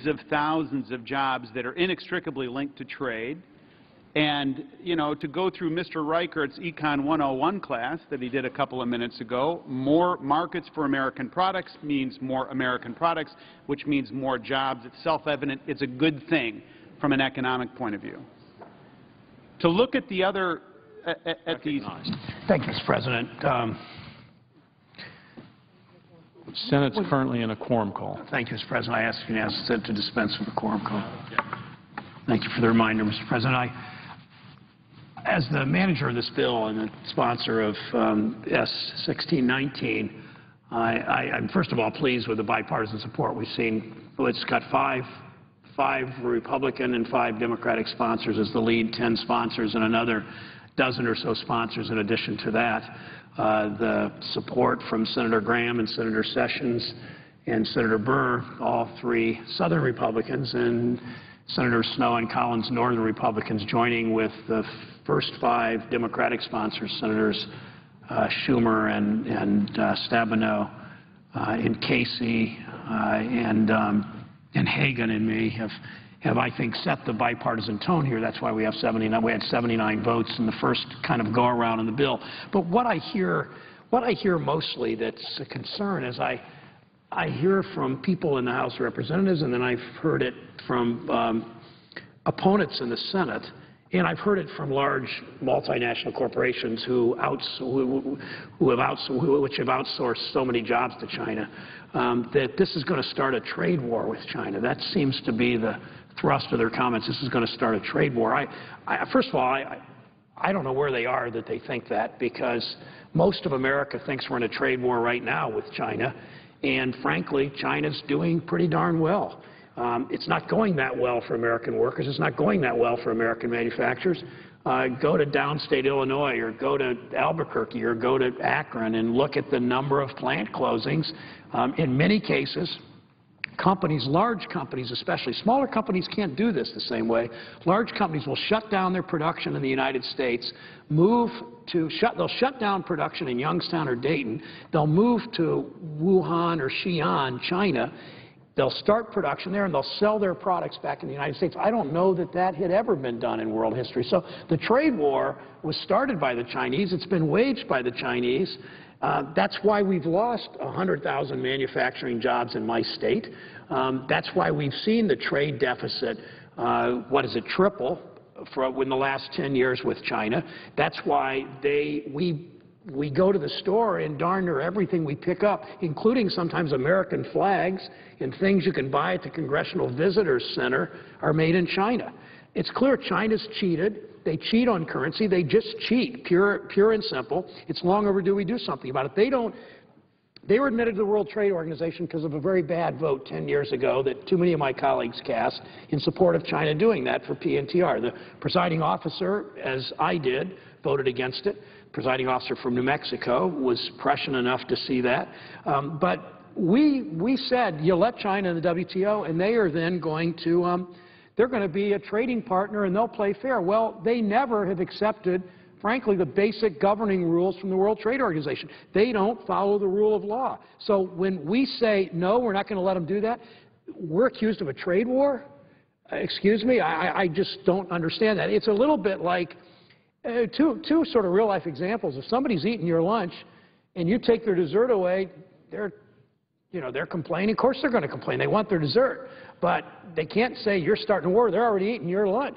of thousands of jobs that are inextricably linked to trade. And, you know, to go through Mr. Reichert's Econ 101 class that he did a couple of minutes ago, more markets for American products means more American products, which means more jobs. It's self-evident. It's a good thing from an economic point of view. To look at the other, at these. Thank you, Mr. President. Senate's currently in a quorum call. Thank you, Mr. President. I ask unanimous consent to dispense with the quorum call. Thank you for the reminder, Mr. President. As the manager of this bill and the sponsor of S-1619, I'm first of all pleased with the bipartisan support we've seen. It's got five Republican and 5 Democratic sponsors as the lead, 10 sponsors, and another dozen or so sponsors in addition to that. The support from Senator Graham and Senator Sessions and Senator Burr, all 3 Southern Republicans, and Senator Snowe and Collins, Northern Republicans, joining with the first 5 Democratic sponsors, Senators Schumer and Stabenow and Casey and Hagan and me have, I think, set the bipartisan tone here. That's why we have 79. We had 79 votes in the first kind of go-around in the bill. But what I hear mostly that's a concern is I hear from people in the House of Representatives, and then I've heard it from opponents in the Senate, and I've heard it from large multinational corporations which have outsourced so many jobs to China, that this is going to start a trade war with China. That seems to be the thrust of their comments. This is going to start a trade war. First of all, I don't know where they are that they think that, because most of America thinks we're in a trade war right now with China, and frankly, China's doing pretty darn well. It's not going that well for American workers. It's not going that well for American manufacturers. Go to downstate Illinois or go to Albuquerque or go to Akron and look at the number of plant closings. In many cases, companies, large companies especially, smaller companies can't do this the same way. Large companies will shut down their production in the United States, they'll shut down production in Youngstown or Dayton, they'll move to Wuhan or Xi'an, China, they'll start production there, and they'll sell their products back in the United States. I don't know that that had ever been done in world history. So the trade war was started by the Chinese. It's been waged by the Chinese. That's why we've lost 100,000 manufacturing jobs in my state. That's why we've seen the trade deficit, triple in the last 10 years with China. That's why we go to the store and darn near everything we pick up, including sometimes American flags and things you can buy at the Congressional Visitors Center, are made in China. It's clear China's cheated. They cheat on currency. They just cheat, pure and simple. It's long overdue we do something about it. They were admitted to the World Trade Organization because of a very bad vote 10 years ago that too many of my colleagues cast in support of China doing that for PNTR. The presiding officer, as I did, voted against it. Presiding officer from New Mexico was prescient enough to see that. But we said, you let China in the WTO, and they are then going to they're going to be a trading partner, and they'll play fair. Well, they never have accepted, frankly, the basic governing rules from the World Trade Organization. They don't follow the rule of law. So when we say, no, we're not going to let them do that, we're accused of a trade war? Excuse me? I just don't understand that. It's a little bit like two sort of real-life examples. If somebody's eating your lunch and you take their dessert away, they're complaining. Of course they're going to complain. They want their dessert. But they can't say you're starting a war. They're already eating your lunch.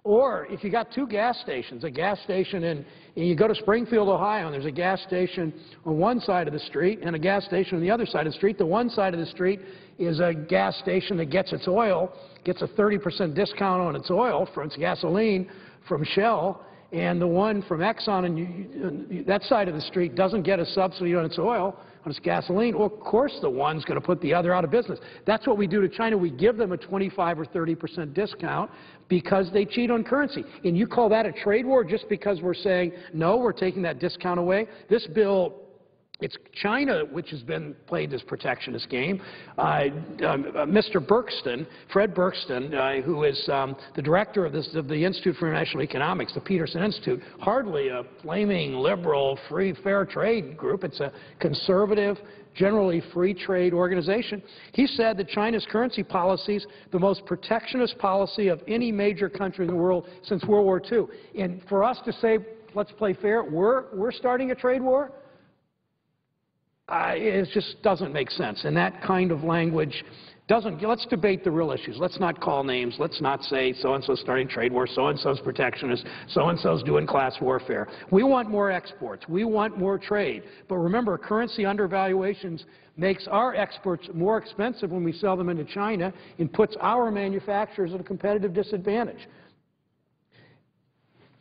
Or if you got 2 gas stations, a gas station and you go to Springfield, Ohio, and there's a gas station on one side of the street and a gas station on the other side of the street. The one side of the street is a gas station that gets its oil, gets a 30% discount on its oil for its gasoline from Shell, and the one from Exxon and that side of the street doesn't get a subsidy on its oil, on its gasoline. Well, of course the one's going to put the other out of business. That's what we do to China. We give them a 25 or 30% discount because they cheat on currency. And you call that a trade war just because we're saying, no, we're taking that discount away? This bill It's China which has been played this protectionist game. Mr. Berkston, Fred Berkston, who is the director of the Institute for International Economics, the Peterson Institute, hardly a flaming liberal, free, fair trade group. It's a conservative, generally free trade organization. He said that China's currency policy is the most protectionist policy of any major country in the world since World War II. And for us to say, let's play fair, we're starting a trade war? It just doesn't make sense. And that kind of language doesn't. Let's debate the real issues. Let's not call names. Let's not say so-and-so's starting trade war, so-and-so's protectionist, so-and-so's doing class warfare. We want more exports. We want more trade. But remember, currency undervaluations makes our exports more expensive when we sell them into China and puts our manufacturers at a competitive disadvantage.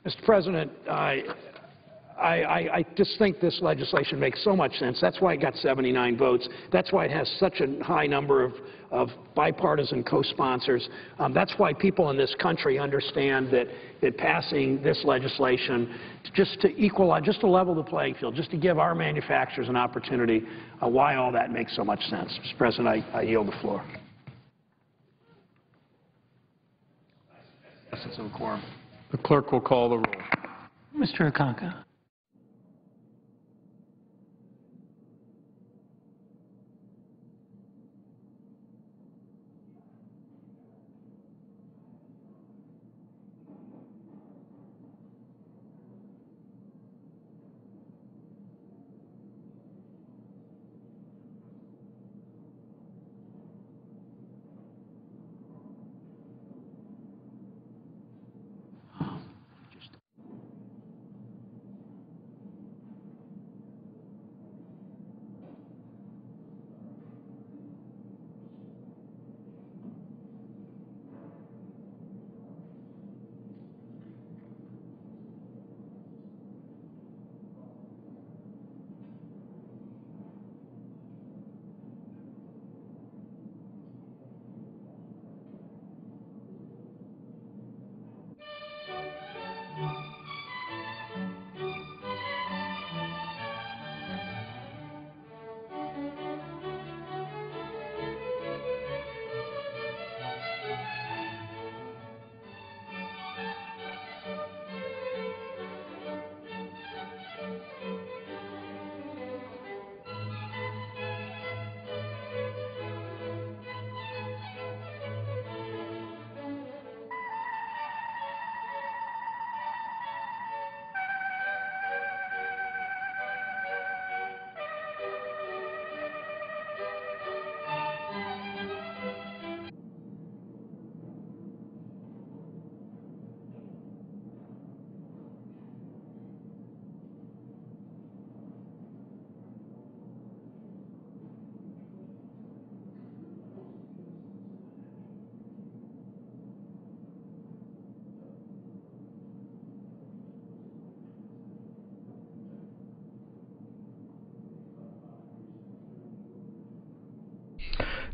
Mr. President, I just think this legislation makes so much sense. That's why it got 79 votes. That's why it has such a high number of bipartisan co-sponsors. That's why people in this country understand that passing this legislation just to equalize, just to level the playing field, just to give our manufacturers an opportunity, why all that makes so much sense. Mr. President, I yield the floor. Essence of a quorum. The clerk will call the roll. Mr. Akanka.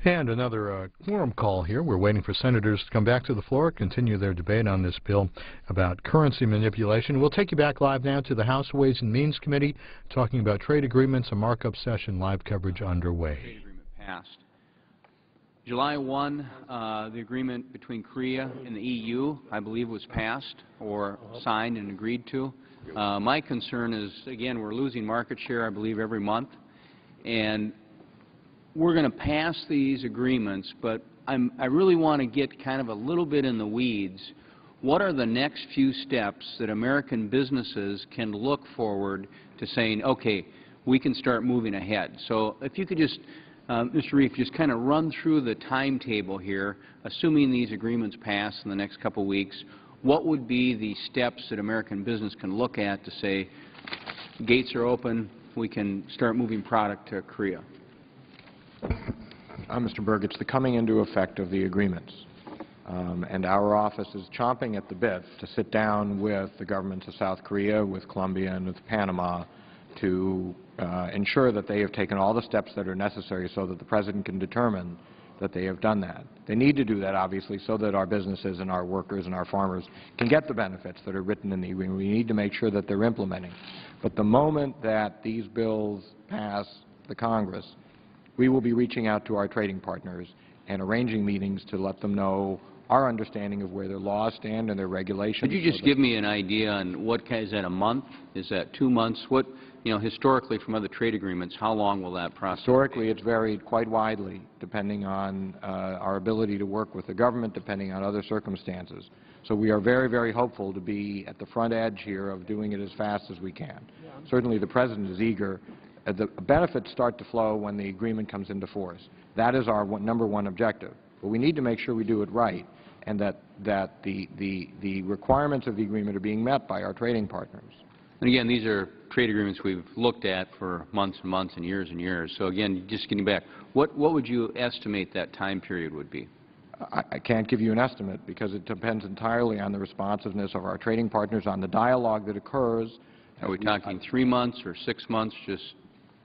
And another quorum call here. We're waiting for senators to come back to the floor, continue their debate on this bill about currency manipulation. We'll take you back live now to the House Ways and Means Committee, talking about trade agreements, a markup session, live coverage underway. Trade agreement passed. July 1, the agreement between Korea and the EU, I believe, was passed or signed and agreed to. My concern is, again, we're losing market share, I believe, every month. And we're going to pass these agreements, but I really want to get kind of a little bit in the weeds. What are the next few steps that American businesses can look forward to saying, okay, we can start moving ahead? So if you could just, Mr. Reid, just kind of run through the timetable here, assuming these agreements pass in the next couple of weeks, what would be the steps that American business can look at to say, gates are open, we can start moving product to Korea? Mr. Berg, it's the coming into effect of the agreements. And our office is chomping at the bit to sit down with the governments of South Korea, with Colombia, and with Panama to ensure that they have taken all the steps that are necessary so that the President can determine that they have done that. They need to do that, obviously, so that our businesses and our workers and our farmers can get the benefits that are written in the agreement. We need to make sure that they're implementing. But the moment that these bills pass the Congress, we will be reaching out to our trading partners and arranging meetings to let them know our understanding of where their laws stand and their regulations. Could you just give me an idea on what is that, a month? Is that 2 months? What, historically from other trade agreements, how long will that process Historically, be? it's varied quite widely, depending on our ability to work with the government, depending on other circumstances. So we are very, very hopeful to be at the front edge here of doing it as fast as we can. Certainly the President is eager. The benefits start to flow when the agreement comes into force. That is our number one objective. But we need to make sure we do it right, and that the requirements of the agreement are being met by our trading partners. And again, these are trade agreements we've looked at for months and months and years. So again, just getting back, what would you estimate that time period would be? I can't give you an estimate because it depends entirely on the responsiveness of our trading partners, on the dialogue that occurs. Are we talking 3 months or 6 months?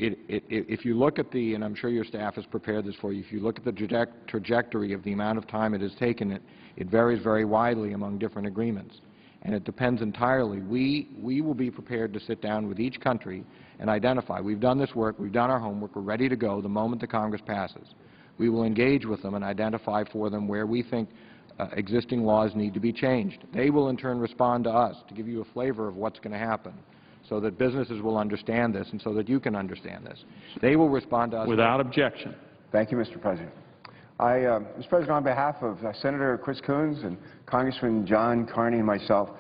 If you look at and I'm sure your staff has prepared this for you, if you look at the trajectory of the amount of time it has taken, it varies very widely among different agreements. And it depends entirely. We will be prepared to sit down with each country and identify. We've done this work. We've done our homework. We're ready to go the moment the Congress passes. We will engage with them and identify for them where we think existing laws need to be changed. They will in turn respond to us to give you a flavor of what's going to happen, so that businesses will understand this and so that you can understand this. They will respond to us. Without objection. Thank you, Mr. President. Mr. President, on behalf of Senator Chris Coons and Congressman John Carney and myself,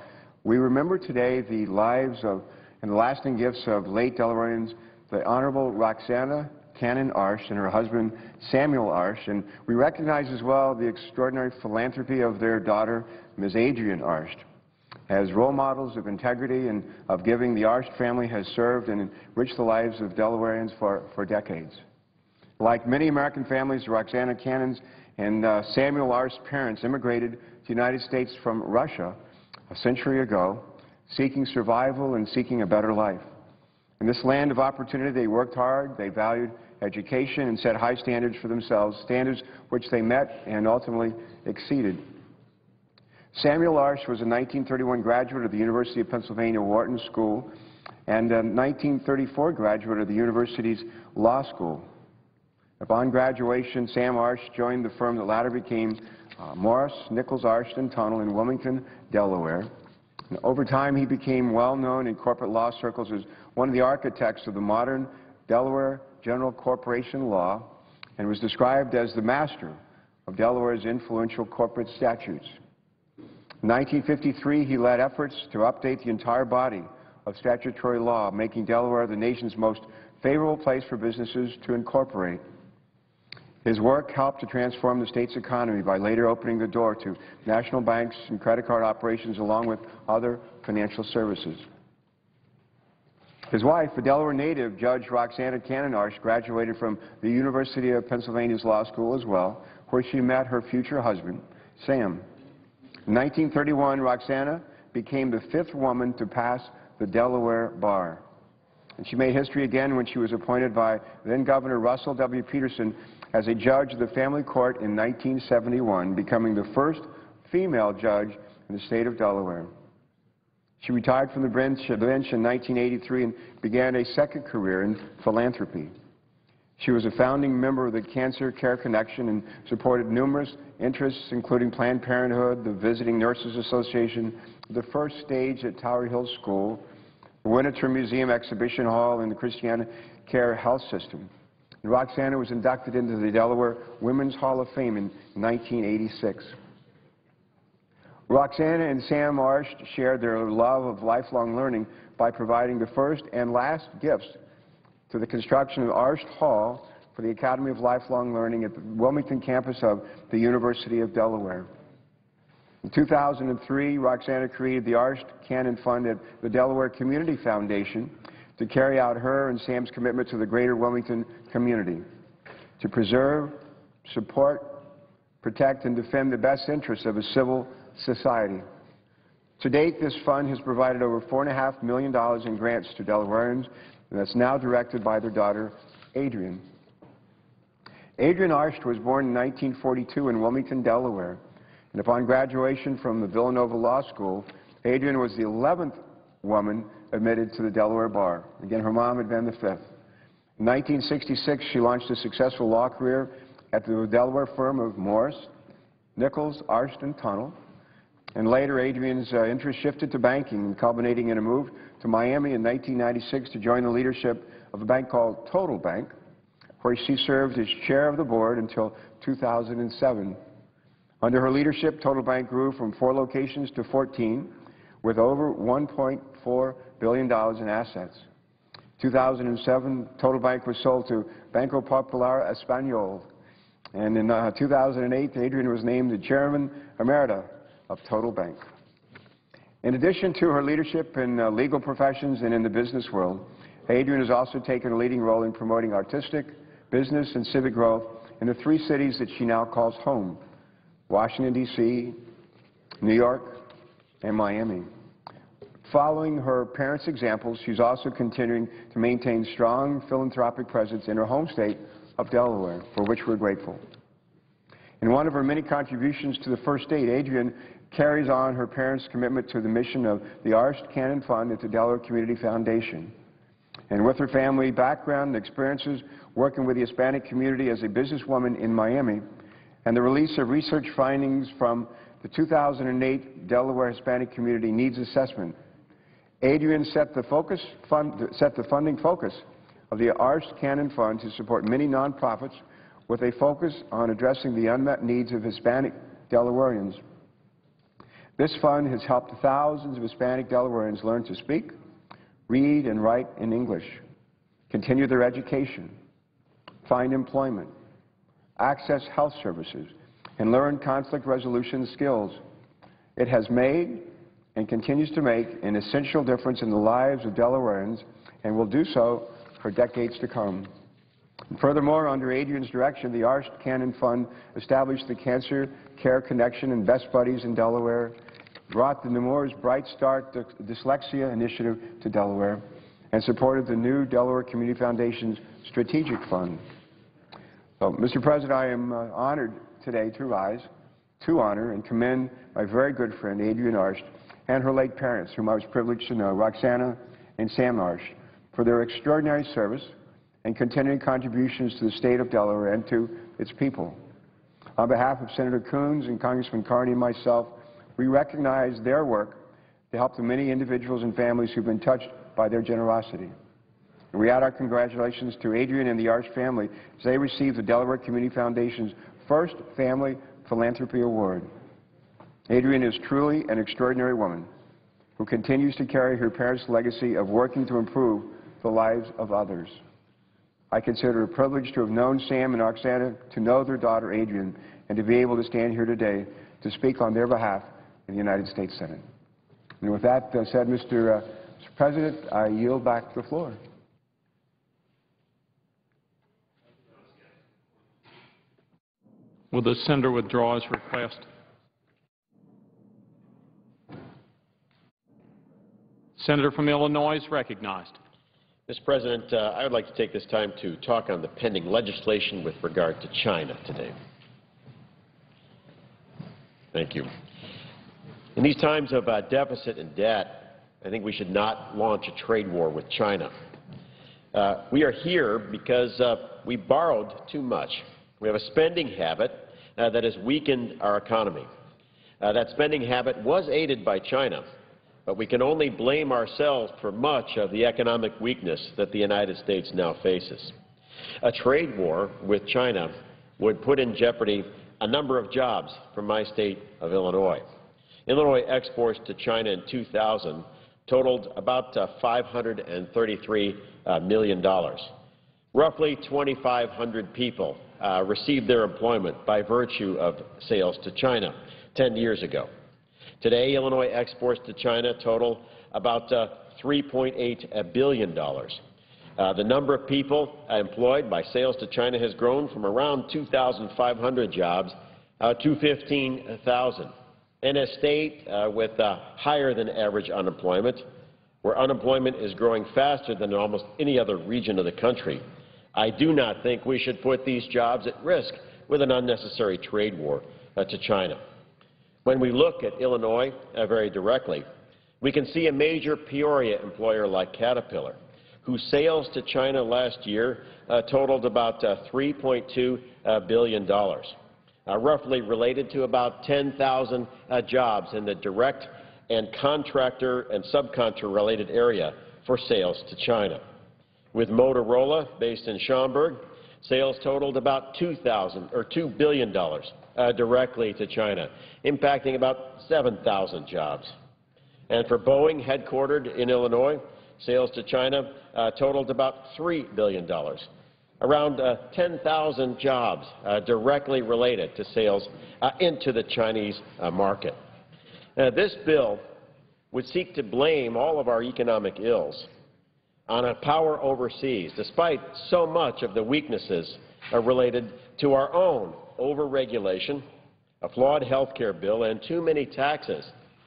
we remember today the lives and the lasting gifts of late Delawareans, the Honorable Roxana Cannon Arsh and her husband Samuel Arsh, and we recognize as well the extraordinary philanthropy of their daughter, Ms. Adrienne Arsh. As role models of integrity and of giving, the Arsh family has served and enriched the lives of Delawareans for decades. Like many American families, Roxana Cannon's and Samuel Arsh's parents immigrated to the United States from Russia a century ago, seeking survival and seeking a better life. In this land of opportunity, they worked hard, they valued education, and set high standards for themselves, standards which they met and ultimately exceeded. Samuel Arsh was a 1931 graduate of the University of Pennsylvania Wharton School and a 1934 graduate of the university's law school. Upon graduation, Sam Arsh joined the firm that later became Morris, Nichols, Arsh & Tunnell in Wilmington, Delaware. And over time, he became well known in corporate law circles as one of the architects of the modern Delaware general corporation law and was described as the master of Delaware's influential corporate statutes. In 1953, he led efforts to update the entire body of statutory law, making Delaware the nation's most favorable place for businesses to incorporate. His work helped to transform the state's economy by later opening the door to national banks and credit card operations along with other financial services. His wife, a Delaware native, Judge Roxana Cannon Arsh, graduated from the University of Pennsylvania's law school as well, where she met her future husband, Sam. In 1931, Roxana became the 5th woman to pass the Delaware bar. And she made history again when she was appointed by then-Governor Russell W. Peterson as a judge of the family court in 1971, becoming the first female judge in the state of Delaware. She retired from the bench in 1983 and began a second career in philanthropy. She was a founding member of the Cancer Care Connection and supported numerous interests, including Planned Parenthood, the Visiting Nurses Association, the First Stage at Tower Hill School, the Winter Museum Exhibition Hall, and the Christiana Care Health System. And Roxana was inducted into the Delaware Women's Hall of Fame in 1986. Roxana and Sam Arsh shared their love of lifelong learning by providing the first and last gifts to the construction of Arsh Hall for the Academy of Lifelong Learning at the Wilmington campus of the University of Delaware. In 2003, Roxana created the Arsh Cannon Fund at the Delaware Community Foundation to carry out her and Sam's commitment to the greater Wilmington community, to preserve, support, protect, and defend the best interests of a civil society. To date, this fund has provided over $4.5 million in grants to Delawareans, and that's now directed by their daughter, Adrienne. Adrian Arsht was born in 1942 in Wilmington, Delaware, and upon graduation from the Villanova Law School, Adrian was the 11th woman admitted to the Delaware bar. Again, her mom had been the 5th. In 1966, she launched a successful law career at the Delaware firm of Morris, Nichols, Arsht, and Tunnell. And later, Adrian's interest shifted to banking, culminating in a move to Miami in 1996 to join the leadership of a bank called Total Bank, where she served as chair of the board until 2007. Under her leadership, Total Bank grew from 4 locations to 14, with over $1.4 billion in assets. 2007, Total Bank was sold to Banco Popular Español. And in 2008, Adrian was named the chairman emerita of Total Bank. In addition to her leadership in legal professions and in the business world, Adrian has also taken a leading role in promoting artistic, business, and civic growth in the 3 cities that she now calls home: Washington, D.C., New York, and Miami. Following her parents' examples, she's also continuing to maintain strong philanthropic presence in her home state of Delaware, for which we're grateful. In one of her many contributions to the first state, Adrian carries on her parents' commitment to the mission of the Arsht Cannon Fund at the Delaware Community Foundation. And with her family background and experiences working with the Hispanic community as a businesswoman in Miami, and the release of research findings from the 2008 Delaware Hispanic Community Needs Assessment, Adrian set the funding focus of the Arsht Cannon Fund to support many nonprofits with a focus on addressing the unmet needs of Hispanic Delawareans. This fund has helped thousands of Hispanic Delawareans learn to speak, read, and write in English, continue their education, find employment, access health services, and learn conflict resolution skills. It has made and continues to make an essential difference in the lives of Delawareans and will do so for decades to come. And furthermore, under Adrian's direction, the Arsht Cannon Fund established the Cancer Care Connection and Best Buddies in Delaware, brought the Nemours Bright Start Dyslexia Initiative to Delaware, and supported the new Delaware Community Foundation's Strategic Fund. So, Mr. President, I am honored today to rise to honor and commend my very good friend, Adrian Arsht, and her late parents, whom I was privileged to know, Roxana and Sam Arsht, for their extraordinary service and continuing contributions to the state of Delaware and to its people. On behalf of Senator Coons and Congressman Carney and myself, we recognize their work to help the many individuals and families who've been touched by their generosity. And we add our congratulations to Adrian and the Arsht family as they receive the Delaware Community Foundation's first Family Philanthropy Award. Adrian is truly an extraordinary woman who continues to carry her parents' legacy of working to improve the lives of others. I consider it a privilege to have known Sam and Roxana, to know their daughter Adrian, and to be able to stand here today to speak on their behalf in the United States Senate. And with that said, Mr. President, I yield back the floor. Will the senator withdraw his request? Senator from Illinois is recognized. Mr. President, I would like to take this time to talk on the pending legislation with regard to China today. Thank you. In these times of deficit and debt, I think we should not launch a trade war with China. We are here because we borrowed too much. We have a spending habit that has weakened our economy. That spending habit was aided by China, but we can only blame ourselves for much of the economic weakness that the United States now faces. A trade war with China would put in jeopardy a number of jobs from my state of Illinois. Illinois exports to China in 2000 totaled about $533 million. Roughly 2,500 people received their employment by virtue of sales to China 10 years ago. Today, Illinois exports to China total about $3.8 billion. The number of people employed by sales to China has grown from around 2,500 jobs to 15,000. In a state with higher than average unemployment, where unemployment is growing faster than in almost any other region of the country, I do not think we should put these jobs at risk with an unnecessary trade war to China. When we look at Illinois very directly, we can see a major Peoria employer like Caterpillar, whose sales to China last year totaled about $3.2 billion, roughly related to about 10,000 jobs in the direct and contractor and subcontractor-related area for sales to China. With Motorola, based in Schaumburg, sales totaled about $2 billion directly to China, impacting about 7,000 jobs. And for Boeing, headquartered in Illinois, sales to China totaled about $3 billion, around 10,000 jobs directly related to sales into the Chinese market. This bill would seek to blame all of our economic ills on a power overseas, despite so much of the weaknesses related to our own overregulation, a flawed health care bill, and too many taxes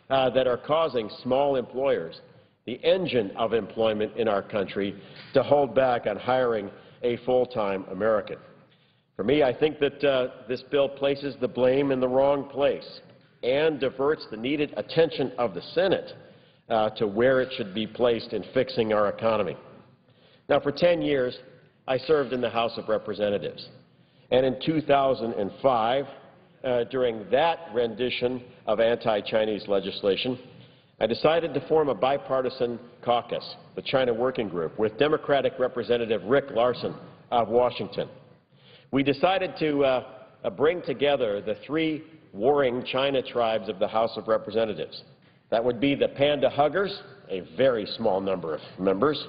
that are causing small employers, the engine of employment in our country, to hold back on hiring a full-time American. For me, I think that this bill places the blame in the wrong place and diverts the needed attention of the Senate to where it should be placed in fixing our economy. Now, for 10 years, I served in the House of Representatives. And in 2005, during that rendition of anti-Chinese legislation, I decided to form a bipartisan caucus, the China Working Group, with Democratic Representative Rick Larson of Washington. We decided to bring together the three warring China tribes of the House of Representatives. That would be the Panda Huggers, a very small number of members,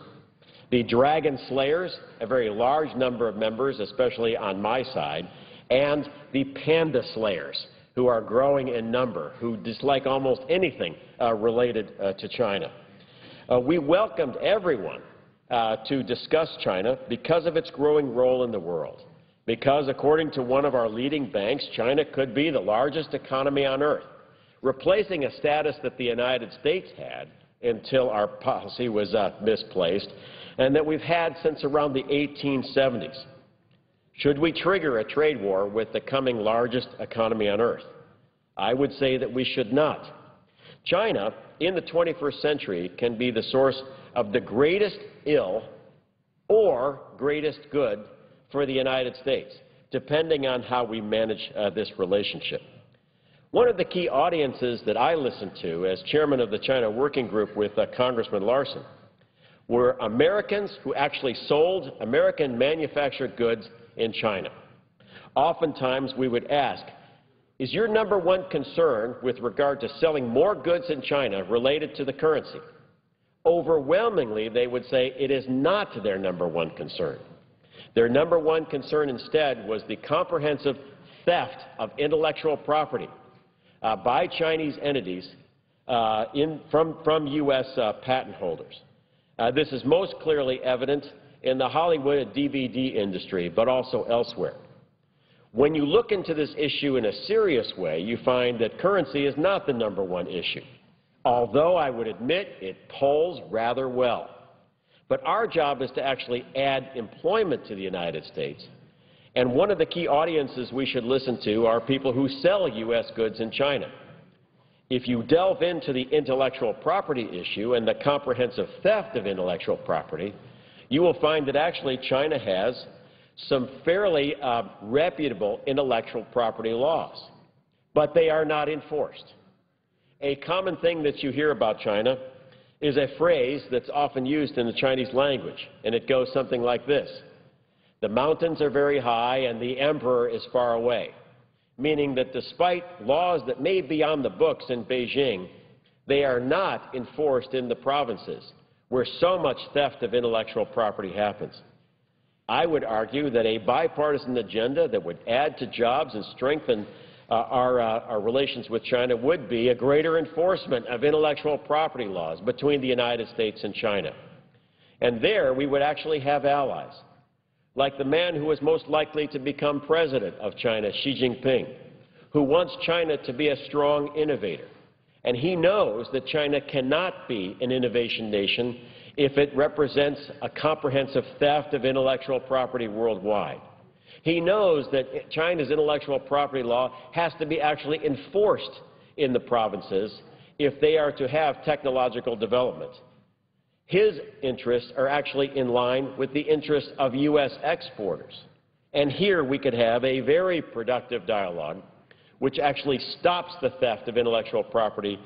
the Dragon Slayers, a very large number of members, especially on my side, and the Panda Slayers, who are growing in number, who dislike almost anything related to China. We welcomed everyone to discuss China because of its growing role in the world, because, according to one of our leading banks, China could be the largest economy on earth, replacing a status that the United States had until our policy was misplaced, and that we've had since around the 1870s. Should we trigger a trade war with the coming largest economy on earth? I would say that we should not. China, in the 21st century, can be the source of the greatest ill or greatest good for the United States, depending on how we manage this relationship. One of the key audiences that I listened to as chairman of the China Working Group with Congressman Larson were Americans who actually sold American manufactured goods in China. Oftentimes we would ask, is your number one concern with regard to selling more goods in China related to the currency? Overwhelmingly, they would say it is not their number one concern. Their number one concern instead was the comprehensive theft of intellectual property by Chinese entities from U.S. patent holders. This is most clearly evident in the Hollywood DVD industry, but also elsewhere. When you look into this issue in a serious way, you find that currency is not the number one issue, although I would admit it polls rather well. But our job is to actually add employment to the United States. And one of the key audiences we should listen to are people who sell U.S. goods in China. If you delve into the intellectual property issue and the comprehensive theft of intellectual property, you will find that actually China has some fairly reputable intellectual property laws, but they are not enforced. A common thing that you hear about China is a phrase that's often used in the Chinese language, and it goes something like this: the mountains are very high and the emperor is far away, meaning that despite laws that may be on the books in Beijing, they are not enforced in the provinces where so much theft of intellectual property happens. I would argue that a bipartisan agenda that would add to jobs and strengthen our relations with China would be a greater enforcement of intellectual property laws between the United States and China. And there we would actually have allies, like the man who is most likely to become president of China, Xi Jinping, who wants China to be a strong innovator. And he knows that China cannot be an innovation nation if it represents a comprehensive theft of intellectual property worldwide. He knows that China's intellectual property law has to be actually enforced in the provinces if they are to have technological development. His interests are actually in line with the interests of U.S. exporters. And here we could have a very productive dialogue which actually stops the theft of intellectual property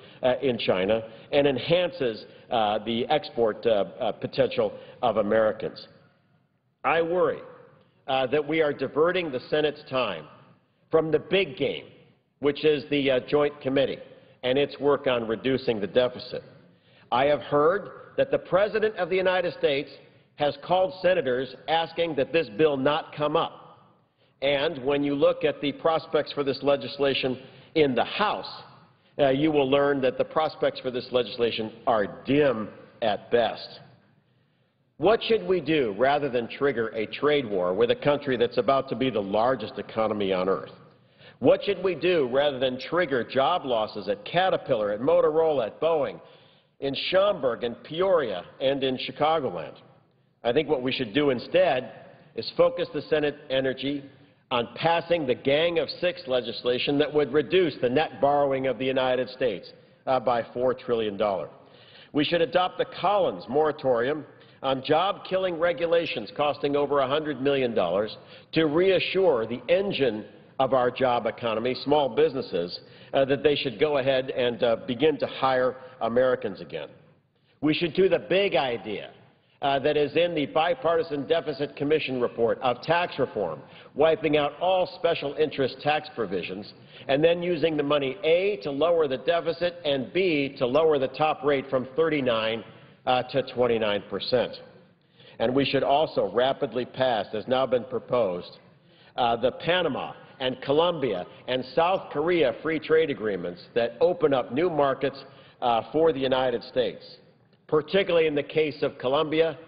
in China and enhances the export potential of Americans. I worry that we are diverting the Senate's time from the big game, which is the Joint Committee and its work on reducing the deficit. I have heard that the President of the United States has called senators asking that this bill not come up. And when you look at the prospects for this legislation in the House, you will learn that the prospects for this legislation are dim at best. What should we do rather than trigger a trade war with a country that's about to be the largest economy on earth? What should we do rather than trigger job losses at Caterpillar, at Motorola, at Boeing, in Schaumburg, in Peoria, and in Chicagoland? I think what we should do instead is focus the Senate energy on passing the Gang of Six legislation that would reduce the net borrowing of the United States by $4 trillion. We should adopt the Collins moratorium on job-killing regulations costing over $100 million to reassure the engine of our job economy, small businesses, that they should go ahead and begin to hire Americans again. We should do the big idea that is in the Bipartisan Deficit Commission report of tax reform, wiping out all special interest tax provisions, and then using the money, A, to lower the deficit, and B, to lower the top rate from 39 to 29%. And we should also rapidly pass, as now been proposed, the Panama and Colombia and South Korea free trade agreements that open up new markets for the United States. Particularly in the case of Colombia,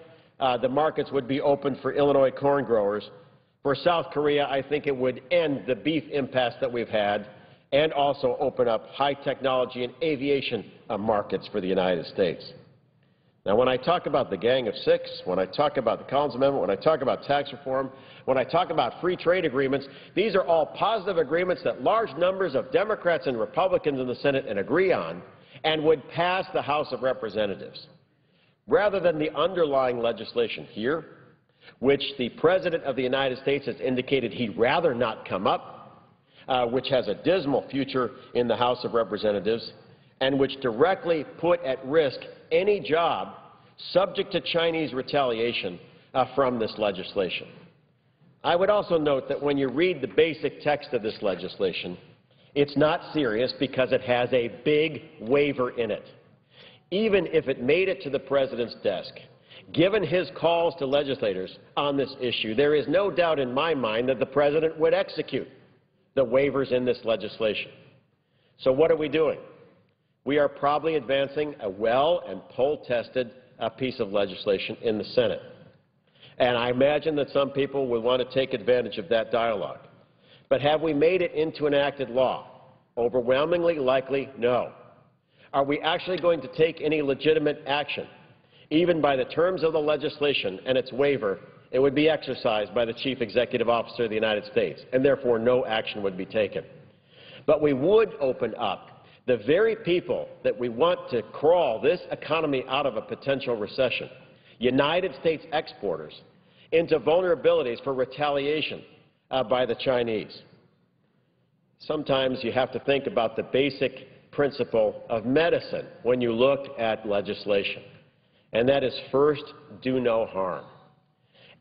the markets would be open for Illinois corn growers. For South Korea, I think it would end the beef impasse that we've had and also open up high technology and aviation markets for the United States. Now, when I talk about the Gang of Six, when I talk about the Collins Amendment, when I talk about tax reform, when I talk about free trade agreements, these are all positive agreements that large numbers of Democrats and Republicans in the Senate agree on and would pass the House of Representatives. Rather than the underlying legislation here, which the President of the United States has indicated he'd rather not come up, which has a dismal future in the House of Representatives, and which directly put at risk any job subject to Chinese retaliation from this legislation. I would also note that when you read the basic text of this legislation, it's not serious because it has a big waiver in it. Even if it made it to the President's desk, given his calls to legislators on this issue, there is no doubt in my mind that the President would execute the waivers in this legislation. So what are we doing? We are probably advancing a well and poll-tested piece of legislation in the Senate. And I imagine that some people would want to take advantage of that dialogue. But have we made it into enacted law? Overwhelmingly likely, no. Are we actually going to take any legitimate action? Even by the terms of the legislation and its waiver, it would be exercised by the Chief Executive Officer of the United States, and therefore no action would be taken. But we would open up the very people that we want to crawl this economy out of a potential recession, United States exporters, into vulnerabilities for retaliation by the Chinese. Sometimes you have to think about the basic principle of medicine when you look at legislation, and that is first, do no harm.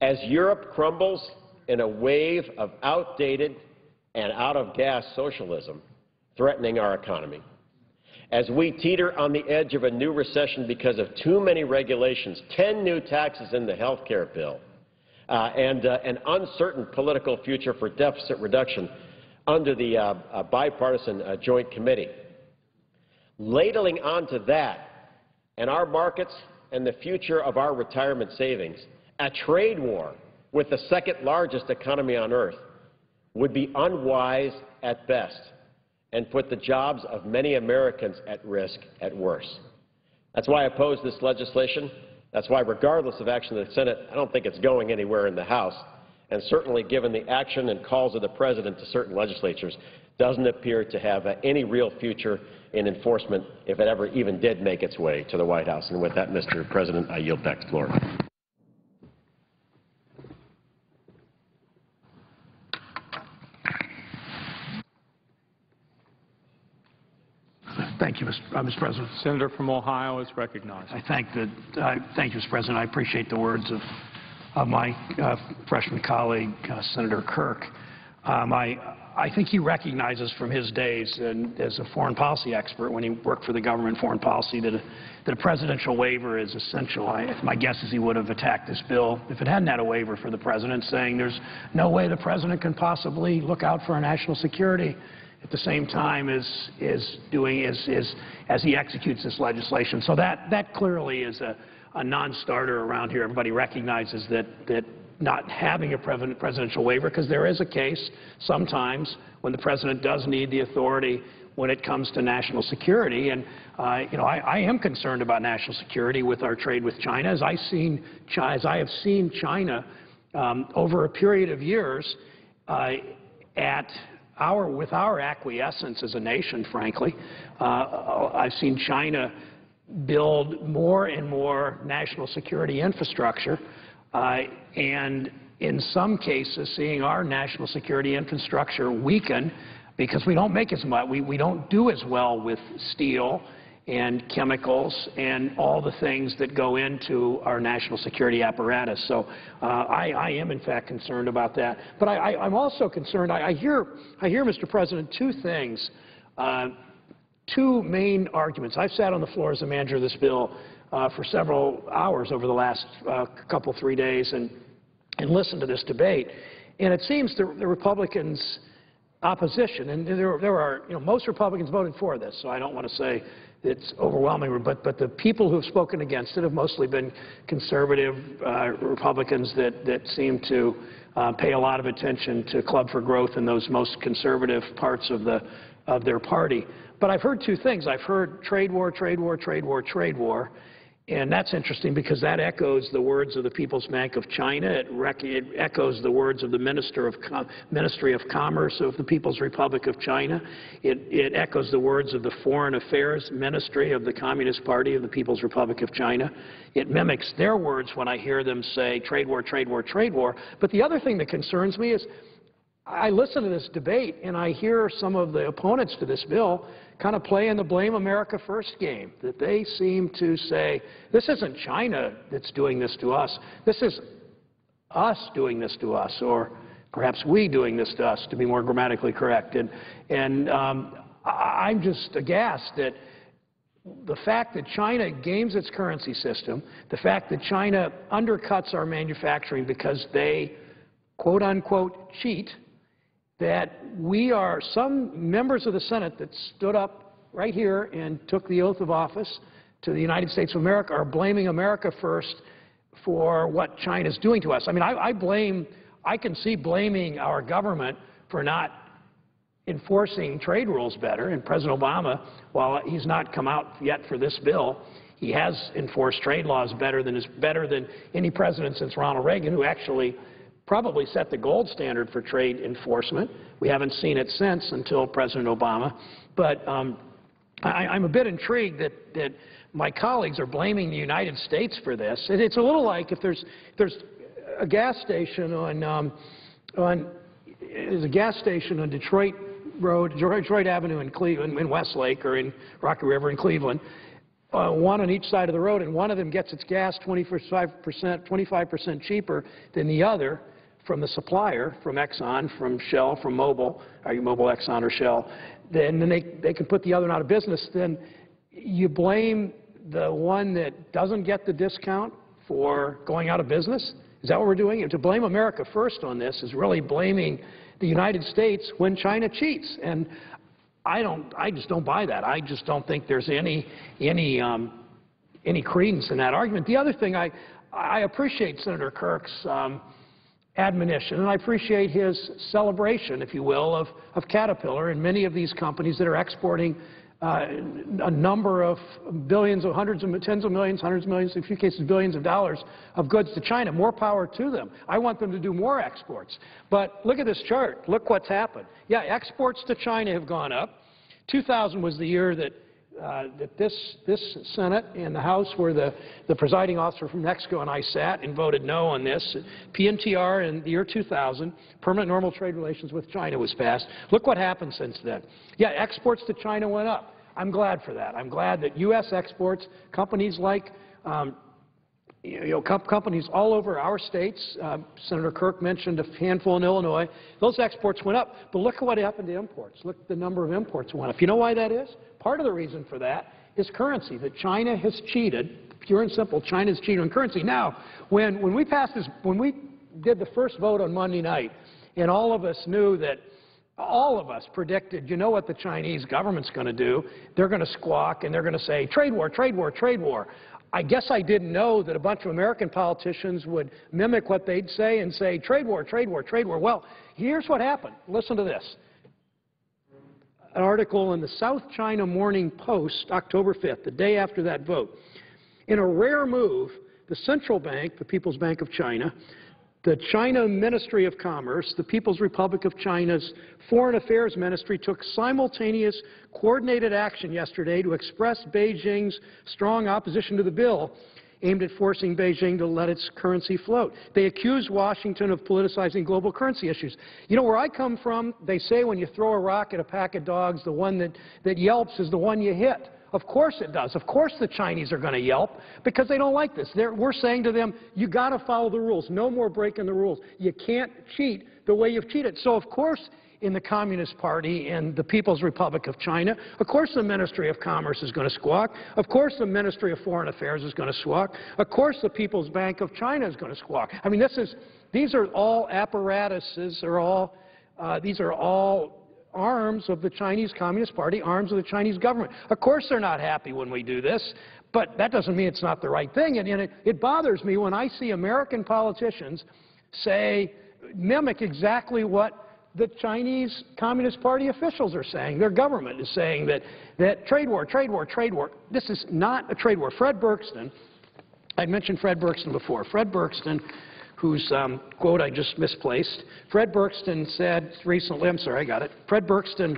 As Europe crumbles in a wave of outdated and out-of-gas socialism threatening our economy, as we teeter on the edge of a new recession because of too many regulations, 10 new taxes in the health care bill, and an uncertain political future for deficit reduction under the bipartisan Joint Committee. Ladling onto that and our markets and the future of our retirement savings, a trade war with the second largest economy on earth would be unwise at best and put the jobs of many Americans at risk at worst. That's why I oppose this legislation, That's why, regardless of action in the Senate, I don't think it's going anywhere in the House. And certainly, given the action and calls of the President to certain legislatures, doesn't appear to have any real future in enforcement if it ever even did make its way to the White House. And with that, Mr. President, I yield back the floor. Thank you, Mr. President. Senator from Ohio is recognized. Thank you, Mr. President. I appreciate the words of my freshman colleague, Senator Kirk. I think he recognizes from his days as a foreign policy expert when he worked for the government foreign policy that a presidential waiver is essential. My guess is he would have attacked this bill if it hadn't had a waiver for the president, saying there's no way the president can possibly look out for our national security at the same time as he executes this legislation. So that clearly is a non-starter around here. Everybody recognizes that not having a presidential waiver, because there is a case sometimes when the president does need the authority when it comes to national security. And I am concerned about national security with our trade with China, as I have seen China over a period of years with our acquiescence as a nation, frankly. I've seen China build more and more national security infrastructure, and in some cases seeing our national security infrastructure weaken because we don't make as much, we don't do as well with steel and chemicals and all the things that go into our national security apparatus. So I am, in fact, concerned about that. But I'm also concerned, I hear, Mr. President, two things, two main arguments. I've sat on the floor as a manager of this bill for several hours over the last couple, 3 days and listened to this debate. And it seems the Republicans' opposition, and there are, most Republicans voted for this, so I don't want to say it's overwhelming, but the people who have spoken against it have mostly been conservative Republicans that seem to pay a lot of attention to Club for Growth and those most conservative parts of their party. But I've heard two things. I've heard trade war, trade war, trade war, trade war. And that's interesting because that echoes the words of the People's Bank of China. It echoes the words of the Ministry of Commerce of the People's Republic of China. It echoes the words of the Foreign Affairs Ministry of the Communist Party of the People's Republic of China. It mimics their words when I hear them say trade war, trade war, trade war. But the other thing that concerns me is I listen to this debate and I hear some of the opponents to this bill kind of playing the blame America first game, that they seem to say, this isn't China that's doing this to us, this is us doing this to us, or perhaps we doing this to us, to be more grammatically correct. And I'm just aghast that the fact that China games its currency system, the fact that China undercuts our manufacturing because they, quote unquote, cheat, that we are, some members of the Senate that stood up right here and took the oath of office to the United States of America are blaming America first for what China's doing to us. I mean, I can see blaming our government for not enforcing trade rules better. And President Obama, while he's not come out yet for this bill, he has enforced trade laws better than any president since Ronald Reagan, who actually probably set the gold standard for trade enforcement. We haven't seen it since until President Obama. But I'm a bit intrigued that my colleagues are blaming the United States for this. It's a little like if there's a gas station on Detroit Road, Detroit Avenue in Cleveland, in Westlake, or in Rocky River in Cleveland, one on each side of the road, and one of them gets its gas 25% cheaper than the other from the supplier, from Exxon, from Shell, from Mobil, are you Mobil, Exxon, or Shell, then they can put the other one out of business. Then you blame the one that doesn't get the discount for going out of business? Is that what we're doing? And to blame America first on this is really blaming the United States when China cheats. And I just don't buy that. I just don't think there's any credence in that argument. The other thing, I appreciate Senator Kirk's admonition, and I appreciate his celebration, if you will, of Caterpillar and many of these companies that are exporting a number of billions or tens of millions, hundreds of millions, in a few cases billions of dollars of goods to China. More power to them. I want them to do more exports. But look at this chart. Look what's happened. Yeah, exports to China have gone up. 2000 was the year that this Senate and the House, where the presiding officer from Mexico and I sat and voted no on this. PNTR in the year 2000, permanent normal trade relations with China, was passed. Look what happened since then. Yeah, exports to China went up. I'm glad for that. I'm glad that U.S. exports, companies like companies all over our states, Senator Kirk mentioned a handful in Illinois, those exports went up. But look at what happened to imports. Look at the number of imports went up. You know why that is? Part of the reason for that is currency, that China has cheated. Pure and simple, China has cheated on currency. Now, when we passed this, when we did the first vote on Monday night, and all of us knew that, all of us predicted, you know what the Chinese government's going to do? They're going to squawk and they're going to say, trade war, trade war, trade war. I guess I didn't know that a bunch of American politicians would mimic what they'd say and say, trade war, trade war, trade war. Well, here's what happened. Listen to this. An article in the South China Morning Post, October 5th, the day after that vote. In a rare move, the central bank, the People's Bank of China, the China Ministry of Commerce, the People's Republic of China's Foreign Affairs Ministry took simultaneous coordinated action yesterday to express Beijing's strong opposition to the bill aimed at forcing Beijing to let its currency float. They accused Washington of politicizing global currency issues. You know, where I come from, they say when you throw a rock at a pack of dogs, the one that yelps is the one you hit. Of course it does. Of course the Chinese are going to yelp because they don't like this. We're saying to them, you got to follow the rules. No more breaking the rules. You can't cheat the way you've cheated. So, of course, in the Communist Party and the People's Republic of China, of course the Ministry of Commerce is going to squawk. Of course the Ministry of Foreign Affairs is going to squawk. Of course the People's Bank of China is going to squawk. I mean, these are all apparatuses, these are all arms of the Chinese Communist Party, arms of the Chinese government. Of course they're not happy when we do this, but that doesn't mean it's not the right thing. And it bothers me when I see American politicians mimic exactly what the Chinese Communist Party officials are saying. Their government is saying that trade war, trade war, trade war. This is not a trade war. Fred Bergston, I mentioned Fred Bergston before. Fred Bergston, whose quote I just misplaced. Fred Bergston said recently, I'm sorry, I got it. Fred Bergston,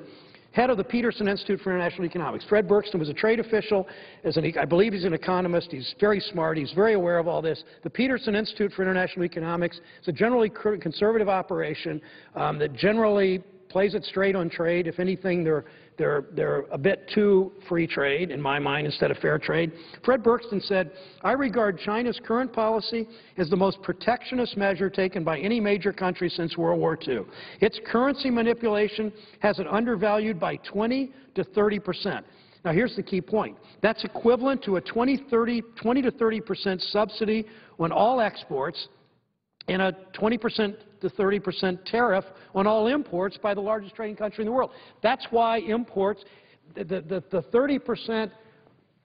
head of the Peterson Institute for International Economics. Fred Bergston was a trade official. I believe he's an economist. He's very smart. He's very aware of all this. The Peterson Institute for International Economics is a generally conservative operation that generally plays it straight on trade. If anything, they're a bit too free trade, in my mind, instead of fair trade. Fred Bergston said, I regard China's current policy as the most protectionist measure taken by any major country since World War II. Its currency manipulation has it undervalued by 20 to 30%. Now, here's the key point. That's equivalent to a 20 to 30% subsidy on all exports and a 20% to 30% tariff on all imports by the largest trading country in the world. That's why imports, the 30%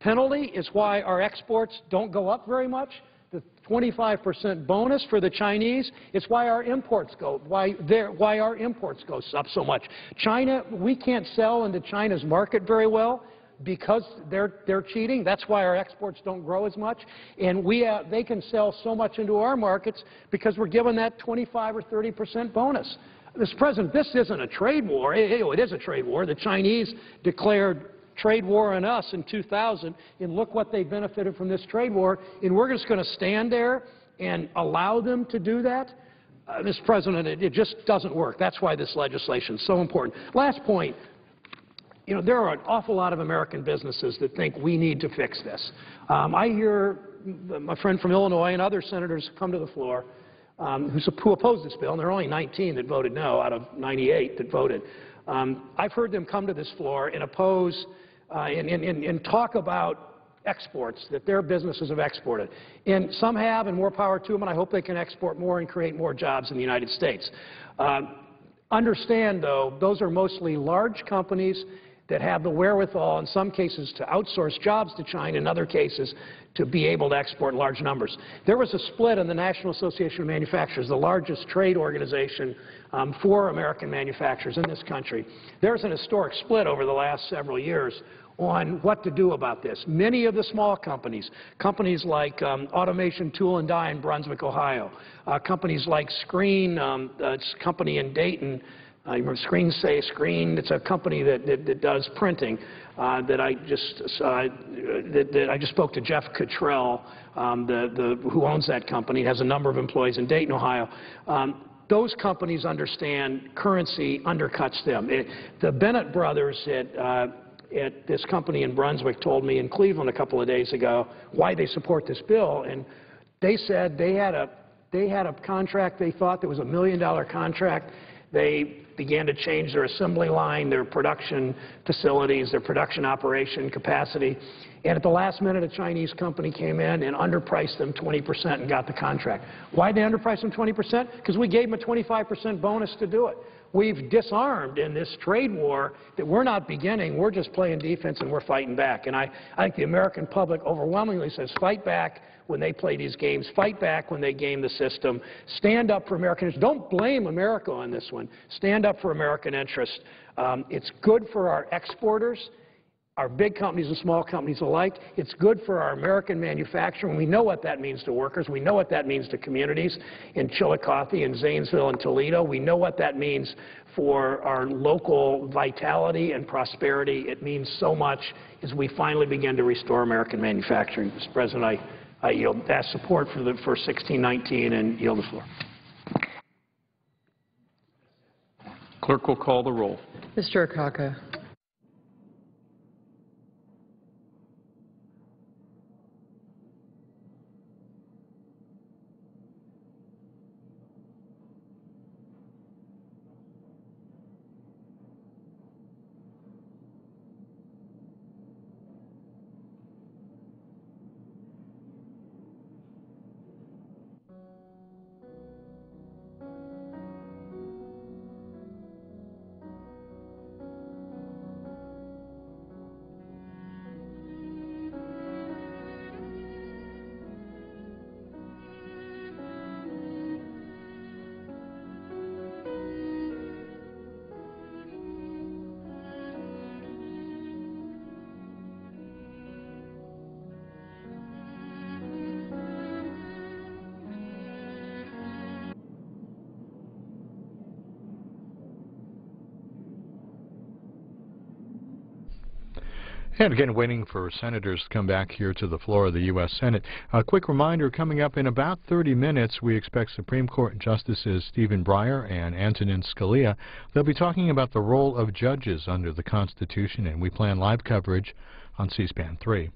penalty is why our exports don't go up very much. The 25% bonus for the Chinese is why our imports go up so much. China, we can't sell into China's market very well because they're cheating. That's why our exports don't grow as much. And they can sell so much into our markets because we're given that 25 or 30% bonus. Mr. President, this isn't a trade war. It is a trade war. The Chinese declared trade war on us in 2000, and look what they benefited from this trade war. And we're just going to stand there and allow them to do that? Mr. President, it just doesn't work. That's why this legislation is so important. Last point. You know, there are an awful lot of American businesses that think we need to fix this. I hear my friend from Illinois and other senators come to the floor who oppose this bill, and there are only 19 that voted no out of 98 that voted. I've heard them come to this floor and oppose and talk about exports, that their businesses have exported. And some have, and more power to them, and I hope they can export more and create more jobs in the United States. Understand, though, those are mostly large companies that have the wherewithal in some cases to outsource jobs to China, in other cases to be able to export large numbers. There was a split in the National Association of Manufacturers, the largest trade organization for American manufacturers in this country. There's an historic split over the last several years on what to do about this. Many of the small companies, companies like Automation Tool and Die in Brunswick, Ohio, companies like Screen, it's a company in Dayton, Screen, it's a company that does printing that I just spoke to Jeff Cottrell, who owns that company, has a number of employees in Dayton, Ohio. Those companies understand currency undercuts them. The Bennett brothers at this company in Brunswick told me in Cleveland a couple of days ago why they support this bill, and they said they had a contract they thought that was $1 million contract. They began to change their assembly line, their production facilities, their production operation capacity, and at the last minute a Chinese company came in and underpriced them 20% and got the contract. Why did they underprice them 20%? Because we gave them a 25% bonus to do it. We've disarmed in this trade war that we're not beginning. We're just playing defense and we're fighting back. And I think the American public overwhelmingly says fight back when they play these games, fight back when they game the system, stand up for American interests. Don't blame America on this one. Stand up for American interests. It's good for our exporters, our big companies and small companies alike. It's good for our American manufacturing. We know what that means to workers. We know what that means to communities in Chillicothe and Zanesville and Toledo. We know what that means for our local vitality and prosperity. It means so much as we finally begin to restore American manufacturing. Mr. President, I ask support for 1619 and yield the floor. Clerk will call the roll. Mr. Akaka. And again, waiting for senators to come back here to the floor of the U.S. Senate. A quick reminder, coming up in about 30 minutes, we expect Supreme Court Justices Stephen Breyer and Antonin Scalia. They'll be talking about the role of judges under the Constitution, and we plan live coverage on C-SPAN 3.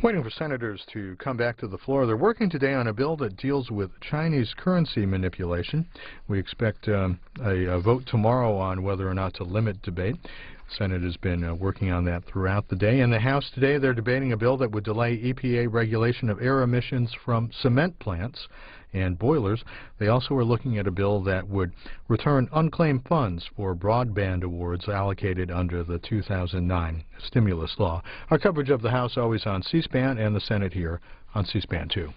Waiting for senators to come back to the floor. They're working today on a bill that deals with Chinese currency manipulation. We expect a vote tomorrow on whether or not to limit debate. The Senate has been working on that throughout the day. In the House today, they're debating a bill that would delay EPA regulation of air emissions from cement plants and boilers. They also are looking at a bill that would return unclaimed funds for broadband awards allocated under the 2009 stimulus law. Our coverage of the House always on C-SPAN and the Senate here on C-SPAN 2.